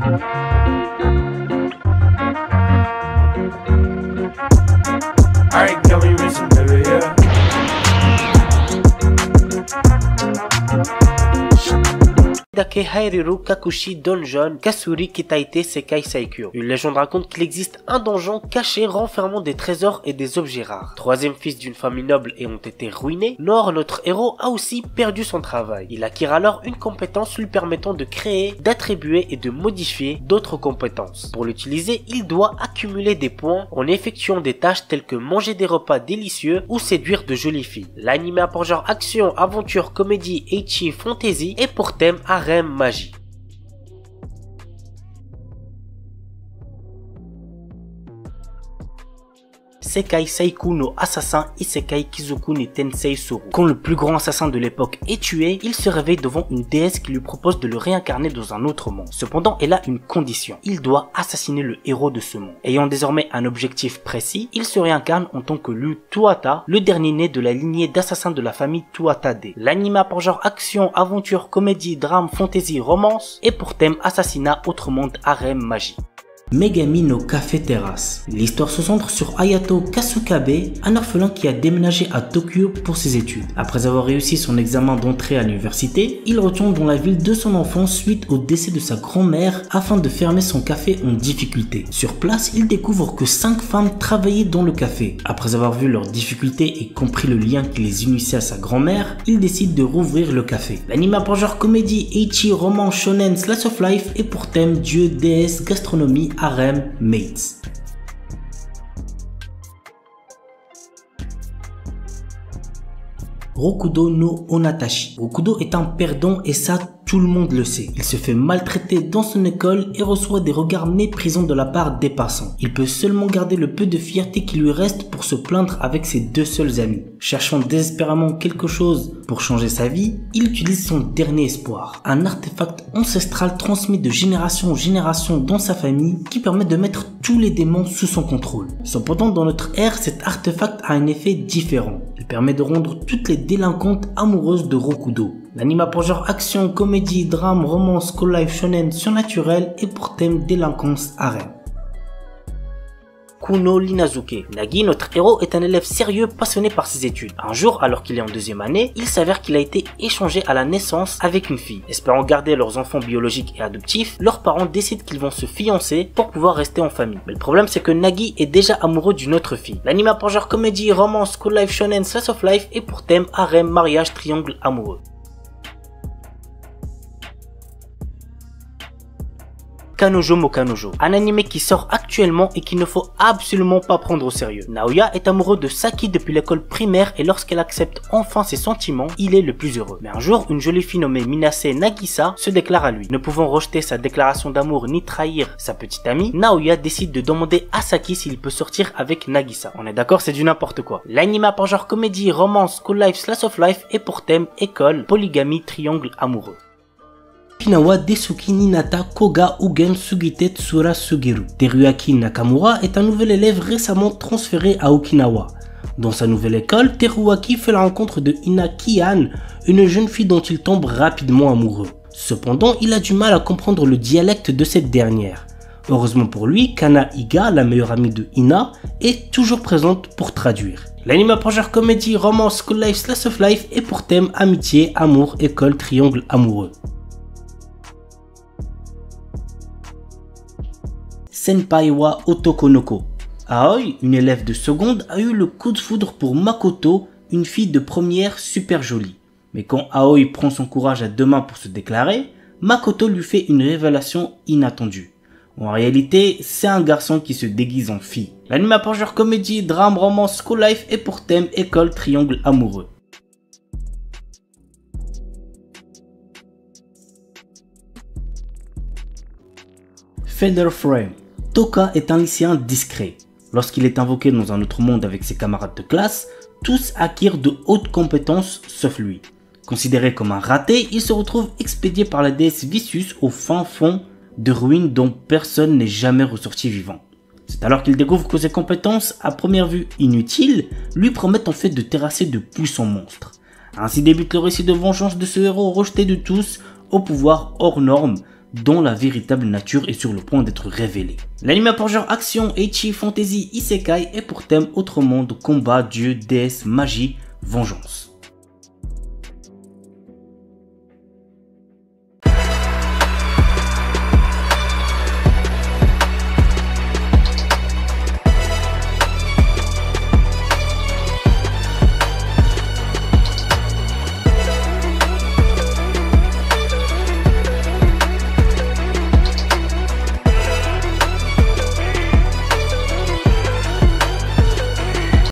Alright, girl, we racing, baby, yeah. Dake Hairiru Kakushi Donjon Kasuri Kitaite Sekai Saikyo. Une légende raconte qu'il existe un donjon caché renfermant des trésors et des objets rares. Troisième fils d'une famille noble et ont été ruinés, Nor, notre héros, a aussi perdu son travail. Il acquiert alors une compétence lui permettant de créer, d'attribuer et de modifier d'autres compétences. Pour l'utiliser, il doit accumuler des points en effectuant des tâches telles que manger des repas délicieux ou séduire de jolies filles. L'anime a pour genre action, aventure, comédie, ecchi, fantasy et pour thème harem, magie. Sekai Seiku no Assassin Isekai Kizoku ni Tensei Soru. Quand le plus grand assassin de l'époque est tué, il se réveille devant une déesse qui lui propose de le réincarner dans un autre monde. Cependant, elle a une condition. Il doit assassiner le héros de ce monde. Ayant désormais un objectif précis, il se réincarne en tant que Lu Tuata, le dernier né de la lignée d'assassins de la famille Tuatade. L'anime a pour genre action, aventure, comédie, drame, fantasy, romance et pour thème assassinat, autre monde, harem, magie. Megami no Café Terrace. L'histoire se centre sur Hayato Kasukabe, un orphelin qui a déménagé à Tokyo pour ses études. Après avoir réussi son examen d'entrée à l'université, il retourne dans la ville de son enfance suite au décès de sa grand-mère afin de fermer son café en difficulté. Sur place, il découvre que 5 femmes travaillaient dans le café. Après avoir vu leurs difficultés et compris le lien qui les unissait à sa grand-mère, il décide de rouvrir le café. L'anime a pour genre comédie, ecchi, roman, shonen, slice of life et pour thème dieu, déesse, gastronomie, harem, mates. Rokudo no Onatashi. Rokudo est un perdant et ça tout le monde le sait. Il se fait maltraiter dans son école et reçoit des regards méprisants de la part des passants. Il peut seulement garder le peu de fierté qui lui reste pour se plaindre avec ses 2 seuls amis. Cherchant désespérément quelque chose pour changer sa vie, il utilise son dernier espoir. Un artefact ancestral transmis de génération en génération dans sa famille qui permet de mettre tous les démons sous son contrôle. Cependant, dans notre ère, cet artefact a un effet différent. Il permet de rendre toutes les délinquantes amoureuses de Rokudo. L'anime a pour genre action, comédie, drame, romance, school life, shonen, surnaturel et pour thème délinquance, harem. Kuno Linazuke. Nagi, notre héros, est un élève sérieux passionné par ses études. Un jour, alors qu'il est en 2e année, il s'avère qu'il a été échangé à la naissance avec une fille. Espérant garder leurs enfants biologiques et adoptifs, leurs parents décident qu'ils vont se fiancer pour pouvoir rester en famille. Mais le problème, c'est que Nagi est déjà amoureux d'une autre fille. L'anime a pour genre comédie, romance, school life, shonen, slice of life et pour thème harem, mariage, triangle amoureux. Kanojo mo Kanojo, un anime qui sort actuellement et qu'il ne faut absolument pas prendre au sérieux. Naoya est amoureux de Saki depuis l'école primaire et lorsqu'elle accepte enfin ses sentiments, il est le plus heureux. Mais un jour, une jolie fille nommée Minase Nagisa se déclare à lui. Ne pouvant rejeter sa déclaration d'amour ni trahir sa petite amie, Naoya décide de demander à Saki s'il peut sortir avec Nagisa. On est d'accord, c'est du n'importe quoi. L'anime a pour genre comédie, romance, school life, slice of life et pour thème école, polygamie, triangle amoureux. Okinawa Desuki Ninata Koga Ugen Sugite Tsura Sugiru. Teruaki Nakamura est un nouvel élève récemment transféré à Okinawa. Dans sa nouvelle école, Teruaki fait la rencontre de Ina Kian, une jeune fille dont il tombe rapidement amoureux. Cependant, il a du mal à comprendre le dialecte de cette dernière. Heureusement pour lui, Kana Iga, la meilleure amie de Ina, est toujours présente pour traduire. L'anime a pour genre comédie, romance, school life, slice of life et pour thème amitié, amour, école, triangle amoureux. Senpai wa Otokonoko. Aoi, une élève de seconde, a eu le coup de foudre pour Makoto, une fille de première super jolie. Mais quand Aoi prend son courage à 2 mains pour se déclarer, Makoto lui fait une révélation inattendue. En réalité, c'est un garçon qui se déguise en fille. L'anime a pour genre comédie, drame, romance, school life et pour thème école, triangle amoureux. Feather Frame. Toka est un lycéen discret. Lorsqu'il est invoqué dans un autre monde avec ses camarades de classe, tous acquièrent de hautes compétences sauf lui. Considéré comme un raté, il se retrouve expédié par la déesse Vissus au fin fond de ruines dont personne n'est jamais ressorti vivant. C'est alors qu'il découvre que ses compétences, à première vue inutiles, lui promettent en fait de terrasser de puissants monstres. Ainsi débute le récit de vengeance de ce héros rejeté de tous, au pouvoir hors norme, dont la véritable nature est sur le point d'être révélée. L'anime a pour genre action, ecchi, fantasy, isekai et pour thème autre monde, combat, dieu, déesse, magie, vengeance.